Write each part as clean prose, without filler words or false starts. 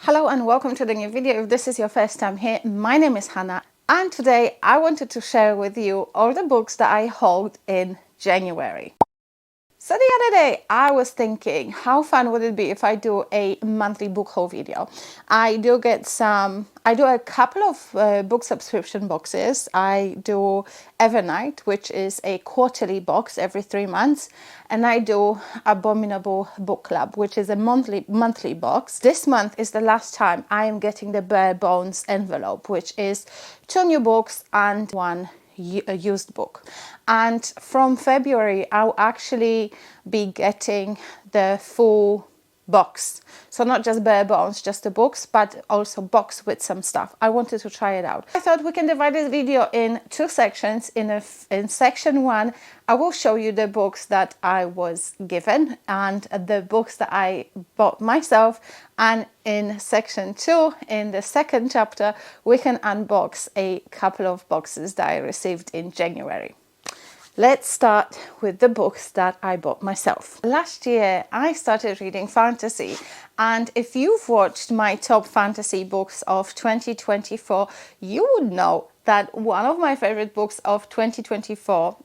Hello and welcome to the new video. If this is your first time here, my name is Hannah and today I wanted to share with you all the books that I hauled in January. So the other day I was thinking how fun would it be if I do a monthly book haul video. I do a couple of book subscription boxes. I do Evernight, which is a quarterly box every 3 months, and I do Abominable book club, which is a monthly box. This month is the last time I am getting the bare bones envelope, which is 2 new books and 1 a used book. And from February I'll actually be getting the full box, so not just bare bones, just the books, but also box with some stuff. I wanted to try it out. I thought we can divide this video in 2 sections. In section 1 I will show you the books that I was given and the books that I bought myself, and in section 2, in the second chapter, we can unbox a couple of boxes that I received in January. Let's start with the books that I bought myself. Last year I started reading fantasy, and if you've watched my top fantasy books of 2024, you would know that one of my favorite books of 2024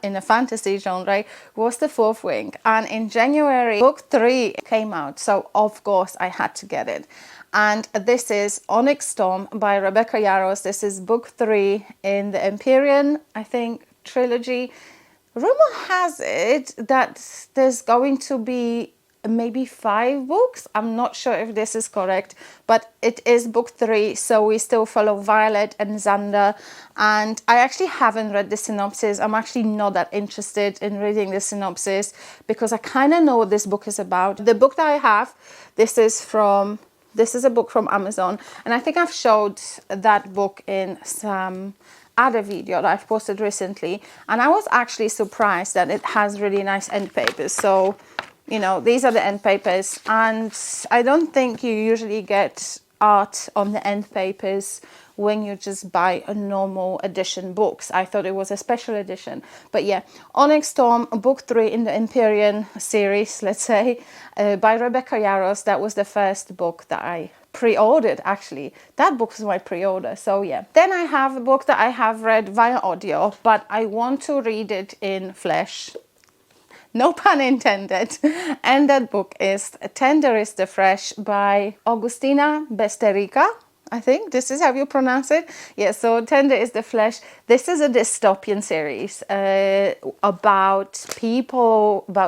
in the fantasy genre was The Fourth Wing, and in January book 3 came out, so of course I had to get it. And this is Onyx Storm by Rebecca Yarros. This is book 3 in the Empyrean, I think, trilogy. Rumor has it that there's going to be maybe 5 books. I'm not sure if this is correct, but it is book 3, so we still follow Violet and Xander. And I actually haven't read the synopsis. I'm actually not that interested in reading the synopsis because I kind of know what this book is about. The book that I have, this is a book from Amazon, and I think I've showed that book in some other video that I've posted recently, and I was actually surprised that it has really nice end papers. So, you know, these are the end papers, and I don't think you usually get art on the end papers when you just buy a normal edition books. I thought it was a special edition. But yeah, Onyx Storm, book 3 in the Empyrean series, let's say, by Rebecca Yarros. That was the first book that I pre-ordered. Actually, that book was my pre-order, so yeah. Then I have a book that I have read via audio, but I want to read it in flesh, no pun intended, and that book is Tender is the Flesh by Augustina Besterica. I think this is how you pronounce it. Yeah, so Tender is the Flesh. This is a dystopian series about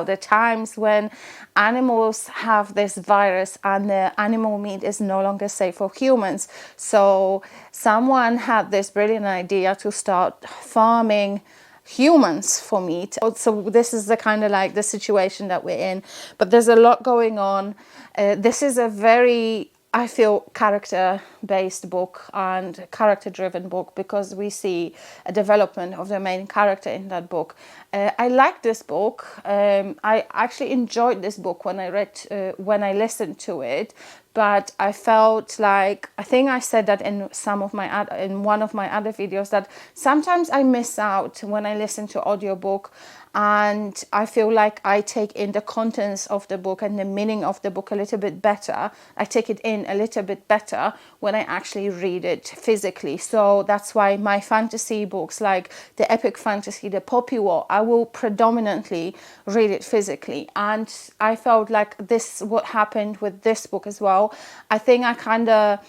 the times when animals have this virus and the animal meat is no longer safe for humans. So someone had this brilliant idea to start farming humans for meat. So this is the kind of like the situation that we're in, but there's a lot going on. This is a very, I feel, character-based book and character-driven book because we see a development of the main character in that book. I like this book. I actually enjoyed this book when I listened to it, but I felt like, I think I said that in one of my other videos, that sometimes I miss out when I listen to audiobook, and I feel like I take in the contents of the book and the meaning of the book a little bit better. I take it in a little bit better when I actually read it physically. So that's why my fantasy books, like the epic fantasy, the poppy war, I will predominantly read it physically. And I felt like this, what happened with this book as well. I think I kind of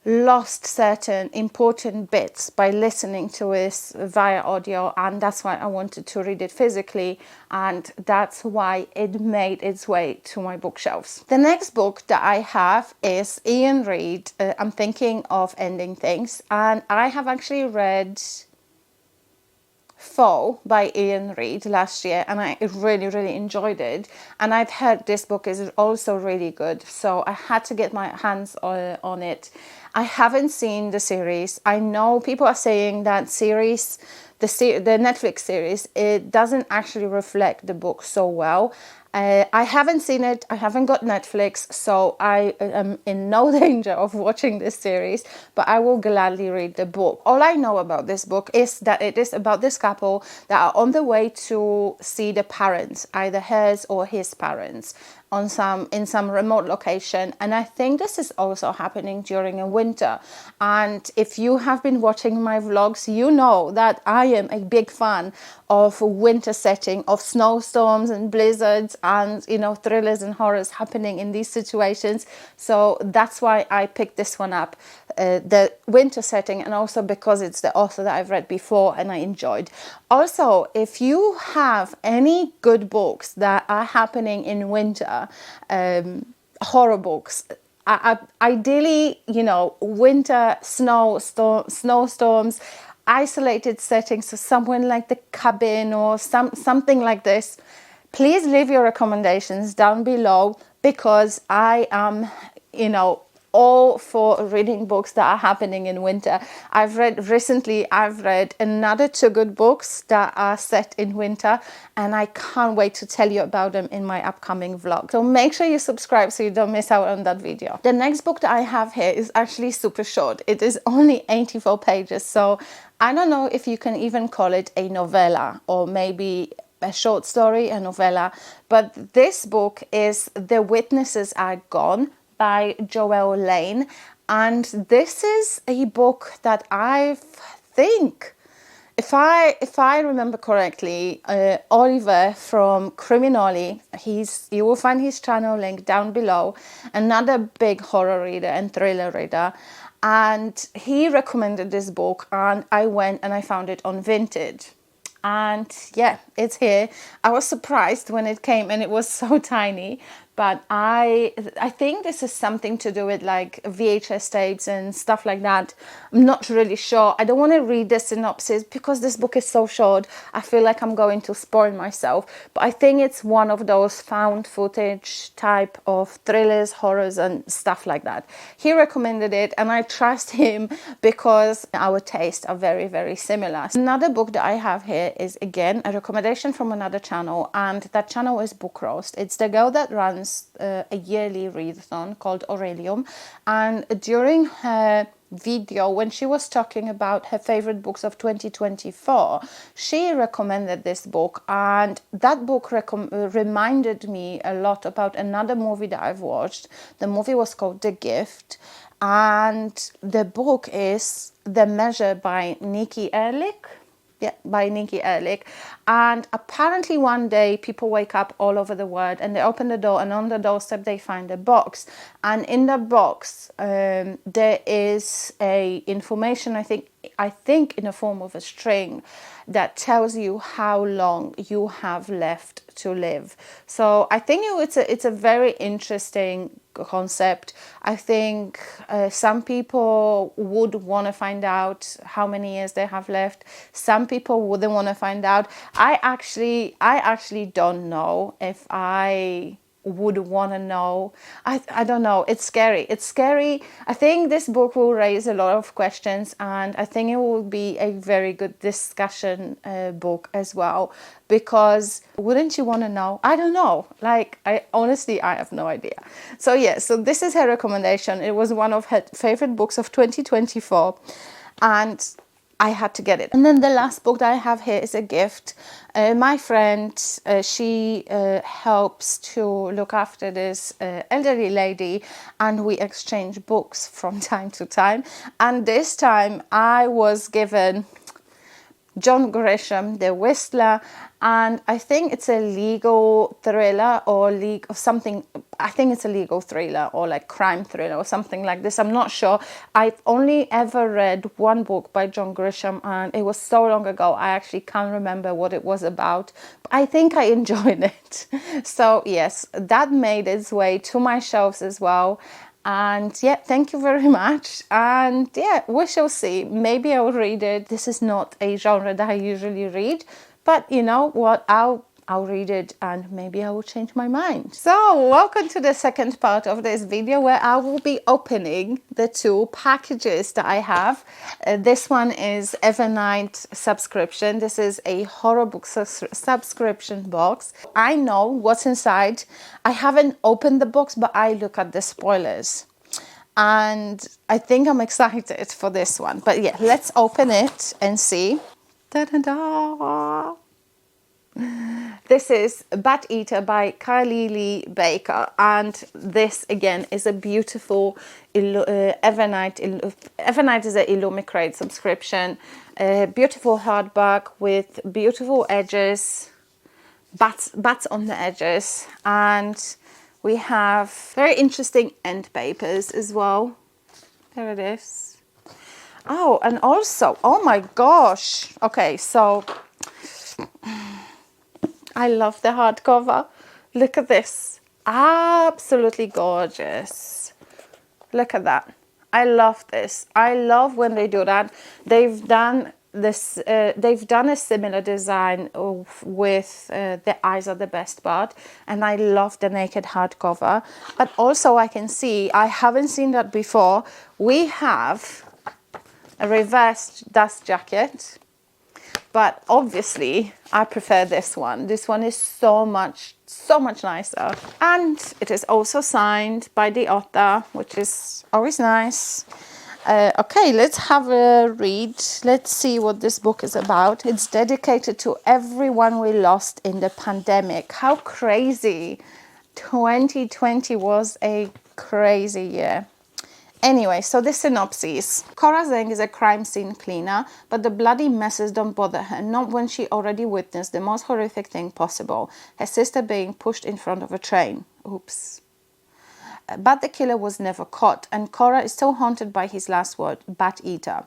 lost certain important bits by listening to it via audio, and that's why I wanted to read it physically, and that's why it made its way to my bookshelves. The next book that I have is Ian Reid, I'm Thinking of Ending Things, and I have actually read Fall by Ian Reid last year, and I really enjoyed it, and I've heard this book is also really good, so I had to get my hands on it. I haven't seen the series. I know people are saying that series, the Netflix series, it doesn't actually reflect the book so well. I haven't seen it. I haven't got Netflix, so I am in no danger of watching this series, but I will gladly read the book. All I know about this book is that it is about this couple that are on the way to see the parents, either hers or his parents. in some remote location. And I think this is also happening during a winter. And if you have been watching my vlogs, you know that I am a big fan of winter setting, of snowstorms and blizzards and, you know, thrillers and horrors happening in these situations. So that's why I picked this one up, the winter setting, and also because it's the author that I've read before and I enjoyed. Also, if you have any good books that are happening in winter, horror books, ideally, you know, winter snowstorms, isolated settings, so somewhere like the cabin or something like this, please leave your recommendations down below, because I am, you know, all for reading books that are happening in winter. I've read another 2 good books that are set in winter, and I can't wait to tell you about them in my upcoming vlog. So make sure you subscribe so you don't miss out on that video. The next book that I have here is actually super short. It is only 84 pages, so I don't know if you can even call it a novella, or maybe a short story, a novella. But this book is The Witnesses Are Gone by Joelle Lane. And this is a book that I think, if I remember correctly, Oliver from Criminoli, you will find his channel link down below, another big horror reader and thriller reader. And he recommended this book, and I went and I found it on Vinted. And yeah, it's here. I was surprised when it came, and it was so tiny. But I think this is something to do with like VHS tapes and stuff like that. I'm not really sure. I don't want to read the synopsis because this book is so short. I feel like I'm going to spoil myself. But I think it's one of those found footage type of thrillers, horrors and stuff like that. He recommended it, and I trust him because our tastes are very, very similar. Another book that I have here is, again, a recommendation from another channel, and that channel is Book Roast. It's the girl that runs a yearly readathon called Aurelium, and during her video, when she was talking about her favorite books of 2024, she recommended this book, and that book reminded me a lot about another movie that I've watched. The movie was called The Gift, and the book is The Measure by Nikki Ehrlich. Yeah, by Nikki Ehrlich. And apparently one day people wake up all over the world, and they open the door, and on the doorstep they find a box. And in the box there is a information, I think in the form of a string, that tells you how long you have left to live. So I think it's a very interesting concept. I think some people would want to find out how many years they have left. Some people wouldn't want to find out. I actually don't know if I would want to know. I don't know. It's scary. I think this book will raise a lot of questions, and I think it will be a very good discussion book as well, because wouldn't you want to know? I don't know. Like, I have no idea. So yeah, so this is her recommendation. It was one of her favorite books of 2024, and I had to get it. And then the last book that I have here is a gift. My friend, she helps to look after this elderly lady, and we exchange books from time to time. And this time I was given John Grisham, The Whistler, and I think it's a legal thriller or something. I think it's a legal thriller or like crime thriller or something like this. I'm not sure. I've only ever read one book by John Grisham, and it was so long ago I actually can't remember what it was about, but I think I enjoyed it. So yes, that made its way to my shelves as well. And yeah, thank you very much. And yeah, we shall see. Maybe I'll read it. This is not a genre that I usually read, but you know what? I'll read it, and maybe I will change my mind. So welcome to the second part of this video, where I will be opening the 2 packages that I have. This one is Evernight subscription. This is a horror book subscription box. I know what's inside. I haven't opened the box, but I look at the spoilers, and I think I'm excited for this one. But yeah, let's open it and see. Da-da-da. This is Bat Eater by Kylie Lee Baker, and this again is a beautiful Evernight. Evernight is an Illumicrate subscription. Beautiful hardback with beautiful edges, bats on the edges, and we have very interesting end papers as well. There it is. Oh, and also, oh my gosh. Okay, so I love the hardcover. Look at this. Absolutely gorgeous. Look at that. I love this. I love when they do that. They've done this. They've done a similar design with The Eyes Are the Best Part, and I love the naked hardcover. But also, I can see, I haven't seen that before. We have a reversed dust jacket, but obviously I prefer this one. This one is so much nicer, and it is also signed by the author, which is always nice. Okay, let's have a read. Let's see what this book is about. It's dedicated to everyone we lost in the pandemic. How crazy. 2020 was a crazy year. Anyway, so the synopsis. Cora Zhang is a crime scene cleaner, but the bloody messes don't bother her, not when she already witnessed the most horrific thing possible, her sister being pushed in front of a train. Oops. But the killer was never caught, and Cora is still haunted by his last word, Bat Eater.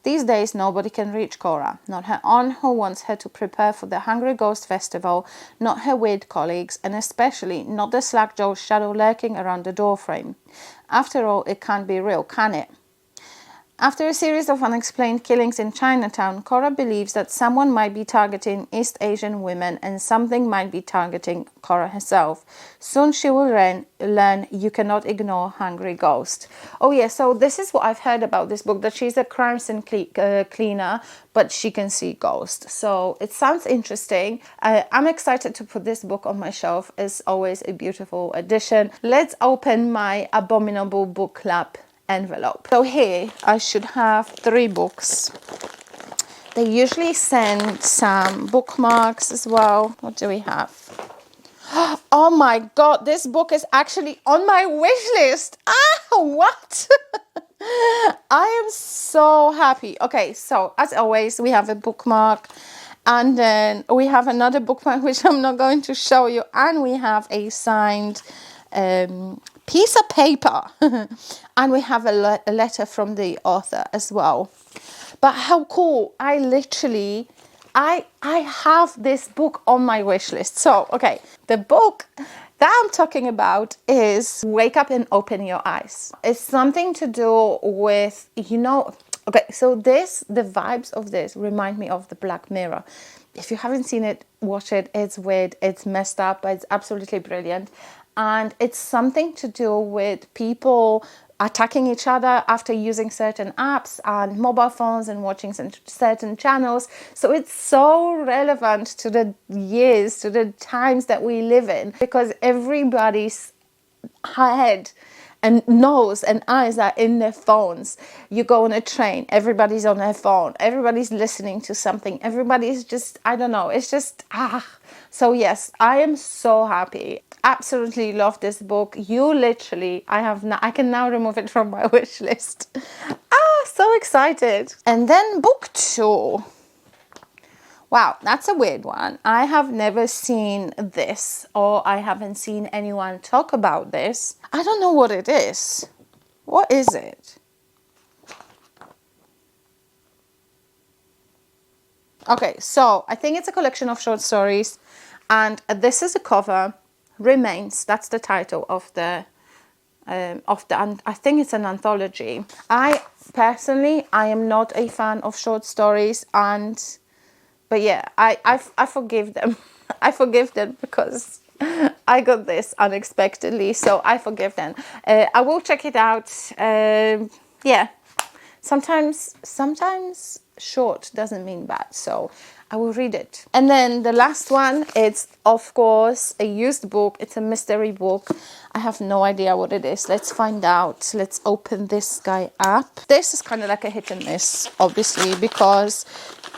These days, nobody can reach Cora, not her aunt who wants her to prepare for the Hungry Ghost Festival, not her weird colleagues, and especially not the slack-jawed shadow lurking around the doorframe. After all, it can't be real, can it? After a series of unexplained killings in Chinatown, Cora believes that someone might be targeting East Asian women and something might be targeting Cora herself. Soon she will learn you cannot ignore Hungry Ghost. Oh yeah, so this is what I've heard about this book, that she's a crime scene cleaner, but she can see ghosts. So it sounds interesting. I'm excited to put this book on my shelf. It's always a beautiful addition. Let's open my Abominable book club envelope. So here I should have 3 books. They usually send some bookmarks as well. What do we have? Oh my god, this book is actually on my wish list. What? I am so happy. Okay, so as always, we have a bookmark, and then we have another bookmark which I'm not going to show you, and we have a signed piece of paper and we have a letter from the author as well. But how cool. I have this book on my wish list. So okay, the book that I'm talking about is Wake Up and Open Your Eyes. It's something to do with, okay, so the vibes of this remind me of the Black Mirror. If you haven't seen it, watch it. It's weird, it's messed up, but it's absolutely brilliant. And it's something to do with people attacking each other after using certain apps and mobile phones and watching certain channels. So it's so relevant to the years, to the times that we live in, because everybody's head and nose and eyes are in their phones. You go on a train, everybody's on their phone, everybody's listening to something, everybody's just, I don't know, it's just, So yes, I am so happy. Absolutely love this book. I can now remove it from my wish list. So excited. And then book 2. Wow, that's a weird one. I have never seen this, or I haven't seen anyone talk about this. I don't know what it is. What is it? Okay, so I think it's a collection of short stories, and this is a cover. Remains, that's the title of the I think it's an anthology. I am not a fan of short stories, but yeah, I forgive them. I forgive them because I got this unexpectedly, so I forgive them. I will check it out. Yeah, sometimes short doesn't mean bad, so I will read it. And then the last one, it's of course a used book. It's a mystery book. I have no idea what it is. Let's find out. Let's open this guy up. This is kind of like a hit and miss, obviously, because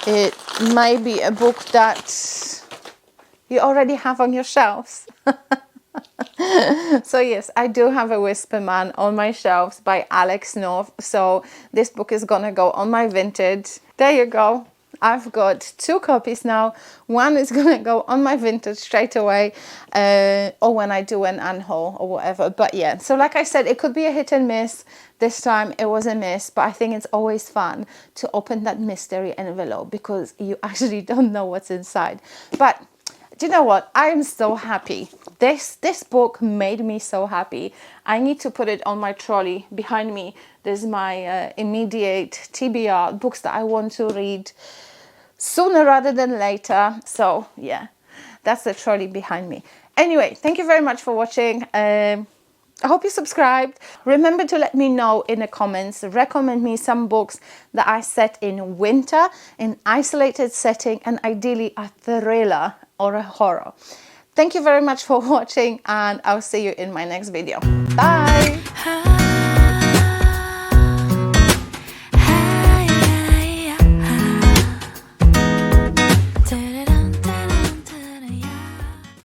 it might be a book that you already have on your shelves. So yes, I do have a Whisper Man on my shelves by Alex North. So this book is gonna go on my vintage. There you go. I've got 2 copies now. One is gonna go on my vintage straight away, or when I do an unhaul or whatever. But yeah, so like I said, it could be a hit and miss. This time it was a miss, but I think it's always fun to open that mystery envelope because you actually don't know what's inside. But do you know what? I am so happy. This book made me so happy. I need to put it on my trolley behind me. There's my immediate TBR books that I want to read sooner rather than later. So yeah, that's the trolley behind me. Anyway, thank you very much for watching. I hope you subscribed. Remember to let me know in the comments, recommend me some books that I set in winter, in isolated setting, and ideally a thriller or a horror. Thank you very much for watching, and I'll see you in my next video. Bye!